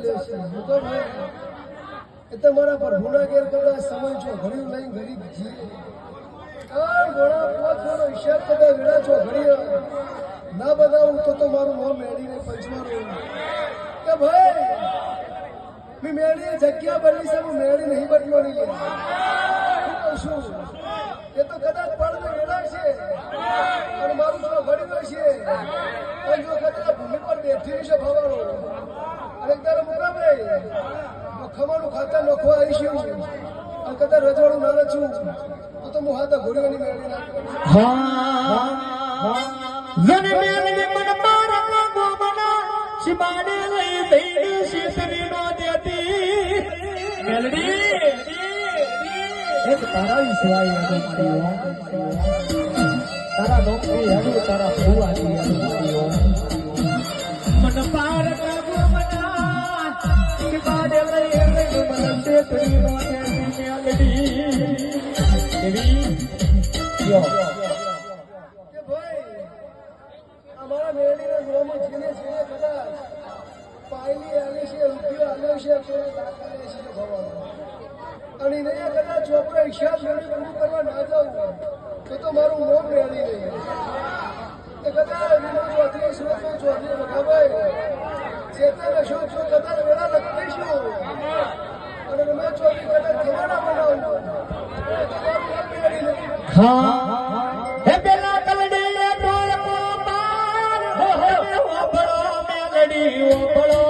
દેશે તો ભાઈ એ તમારા પર ગુના ગેર કદાચ સમય છો ઘડી લઈને ઘડી જીએ ઘોડા પોતનો હિસાબ કદાચ વેળા છો ઘડી ના બનાવું તો મારું મોં મેળીને પંચમારું કે ભાઈ મેં મેળી જગ્યા બદલી છે હું મેળી નહીં બદલવાની લે શું એ તો કદાચ પડને વેળા છે અને મારું તો ઘડી છે અને જો કદાચ ભૂમિ પર બેઠી છે ભવાનો અને તારે મુકામે ખમાનું ખાતા નખવા આવીશું અને કદાચ રજવાડું ના રચું તો હું હાથ ઘોડીઓની મેળી હા જન મેલને મન મારા ગોમના શિમાડે લઈ દઈ શીતરી નો દેતી મેલડી એક તારા વિશ્વાય મારી તારા નોકરી હડું તારા ફુવાથી મારી મન પાર ગોમના શિમાડે લઈ મન શીતરી નો દેતી મેલડી એવી યો અમારા મેળીના ગ્રામમાં જીને જીને કદાચ પાયલી આલી છે રૂપિયો આલ્યો છે કોઈ લાખ આલે છે ભગવાન અને એને કદાચ ચોપડો હિસાબ મેળી પૂરું કરવા ના જાઉં તો મારું મોં મેળી નહીં એ કદાચ વિનોદ ચૌધરી સુરત ચૌધરી વખાભાઈ ચેતન અશોક છો કદાચ વેળા લખીશું અને રમેશ ચૌધરી કદાચ જમાના બનાવું તમારું મોં મેળી નહીં હા હે પેલા કલડી ઢોલ કો પાર હો બળો મેલડી ઓ બળો